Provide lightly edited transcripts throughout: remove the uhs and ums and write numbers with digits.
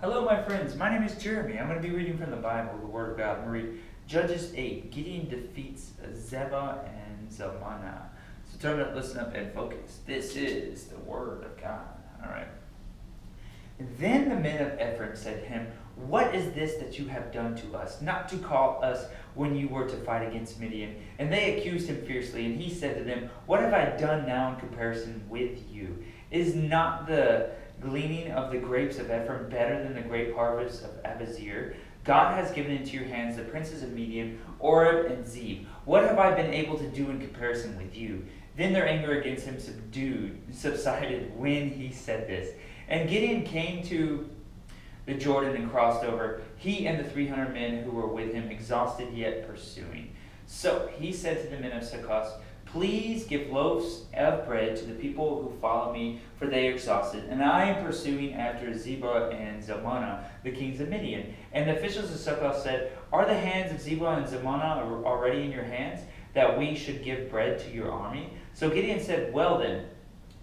Hello, my friends. My name is Jeremy. I'm going to be reading from the Bible, the Word of God. I'm going to read Judges 8. Gideon defeats Zebah and Zalmunna. So turn up, listen up, and focus. This is the Word of God. All right. Then the men of Ephraim said to him, "What is this that you have done to us, not to call us when you were to fight against Midian?" And they accused him fiercely, and he said to them, "What have I done now in comparison with you? Is not the gleaning of the grapes of Ephraim better than the grape harvest of Abiezer? God has given into your hands the princes of Midian, Oreb and Zeb. What have I been able to do in comparison with you?" Then their anger against him subsided when he said this. And Gideon came to the Jordan and crossed over, he and the 300 men who were with him, exhausted yet pursuing. So he said to the men of Succoth, "Please give loaves of bread to the people who follow me, for they are exhausted, and I am pursuing after Zebah and Zalmunna, the kings of Midian." And the officials of Succoth said, "Are the hands of Zebah and Zalmunna already in your hands, that we should give bread to your army?" So Gideon said, "Well then,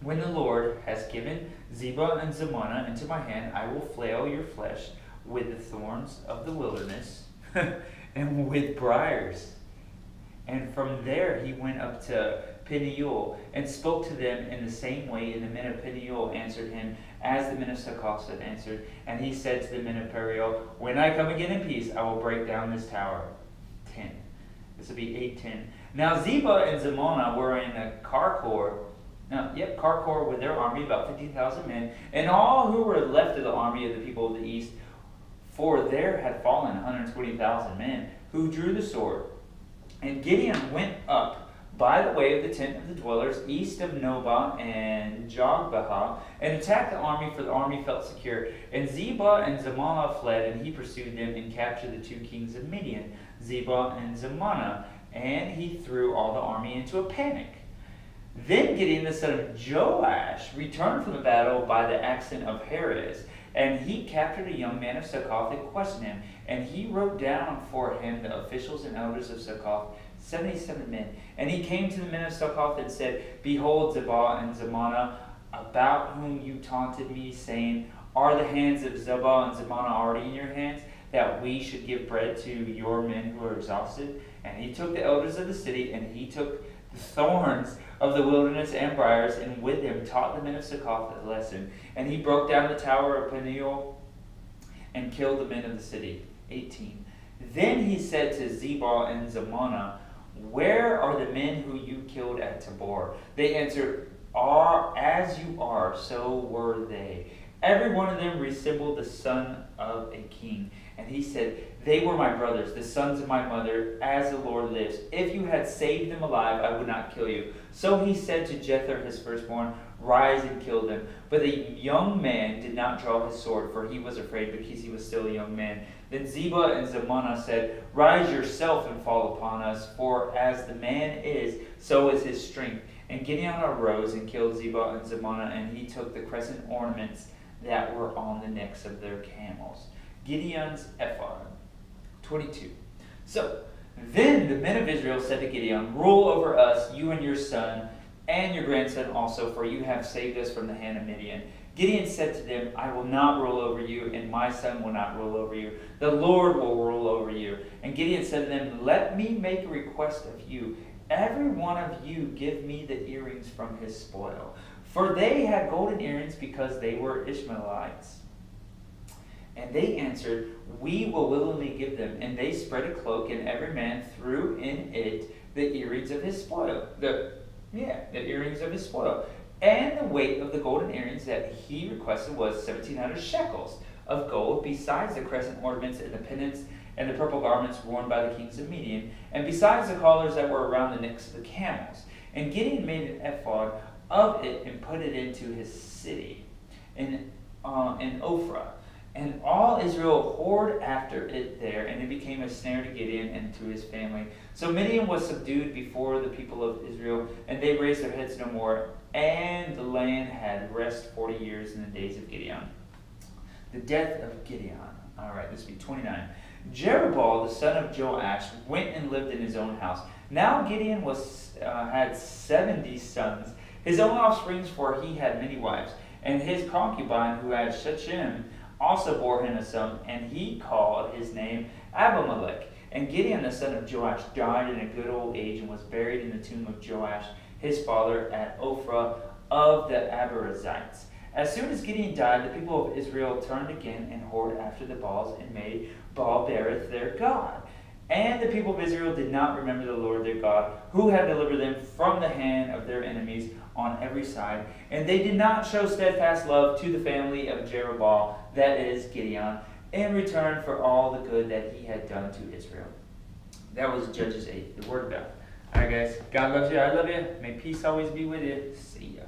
when the Lord has given Zebah and Zalmunna into my hand, I will flail your flesh with the thorns of the wilderness and with briars." And from there he went up to Peniel and spoke to them in the same way. And the men of Peniel answered him as the men of Succoth had answered. And he said to the men of Periel, "When I come again in peace, I will break down this tower." 10. This will be 8:10. Now Zebah and Zalmunna were in a Karkor with their army, about 50,000 men, and all who were left of the army of the people of the east, for there had fallen 120,000 men, who drew the sword. And Gideon went up by the way of the tent of the dwellers, east of Nobah and Jogbehah, and attacked the army, for the army felt secure. And Zebah and Zalmunna fled, and he pursued them and captured the two kings of Midian, Zebah and Zalmunna, and he threw all the army into a panic. Then Gideon the son of Joash returned from the battle by the ascent of Heres, and he captured a young man of Succoth and questioned him. And he wrote down for him the officials and elders of Succoth, 77 men. And he came to the men of Succoth and said, "Behold, Zebah and Zalmunna, about whom you taunted me, saying, Are the hands of Zebah and Zalmunna already in your hands, that we should give bread to your men who are exhausted?" And he took the elders of the city, and he took the thorns of the wilderness and briars, and with them taught the men of Succoth a lesson. And he broke down the tower of Peniel and killed the men of the city. 18. Then he said to Zebah and Zalmunna, "Where are the men who you killed at Tabor?" They answered, "As you are, so were they. Every one of them resembled the son of a king." And he said, "They were my brothers, the sons of my mother, as the Lord lives. If you had saved them alive, I would not kill you." So he said to Jether, his firstborn, "Rise and kill them." But the young man did not draw his sword, for he was afraid, because he was still a young man. Then Zebah and Zalmunna said, "Rise yourself and fall upon us, for as the man is, so is his strength." And Gideon arose and killed Zebah and Zalmunna, and he took the crescent ornaments that were on the necks of their camels. Gideon's ephod. 22. So then the men of Israel said to Gideon, "Rule over us, you and your son, and your grandson also, for you have saved us from the hand of Midian." Gideon said to them, "I will not rule over you, and my son will not rule over you. The Lord will rule over you." And Gideon said to them, "Let me make a request of you. Every one of you give me the earrings from his spoil." For they had golden earrings, because they were Ishmaelites. And they answered, "We will willingly give them." And they spread a cloak, and every man threw in it the earrings of his spoil. The earrings of his spoil. And the weight of the golden earrings that he requested was 1,700 shekels of gold, besides the crescent ornaments and the pendants and the purple garments worn by the kings of Midian, and besides the collars that were around the necks of the camels. And Gideon made an ephod of it and put it into his city in Ophrah. And all Israel whored after it there, and it became a snare to Gideon and to his family. So Midian was subdued before the people of Israel, and they raised their heads no more. And the land had rest 40 years in the days of Gideon. The death of Gideon. All right, this will be 29. Jerubbaal, the son of Joash, went and lived in his own house. Now Gideon had 70 sons, his own offsprings, for he had many wives. And his concubine, who had Shechem, also bore him a son, and he called his name Abimelech. And Gideon the son of Joash died in a good old age and was buried in the tomb of Joash his father at Ophrah of the Abiezrites. As soon as Gideon died, the people of Israel turned again and whored after the Baals and made Baal-berith their god. And the people of Israel did not remember the Lord their God, who had delivered them from the hand of their enemies on every side. And they did not show steadfast love to the family of Jerubbaal, that is, Gideon, in return for all the good that he had done to Israel. That was Judges 8, the word of God. All right, guys. God loves you. I love you. May peace always be with you. See ya.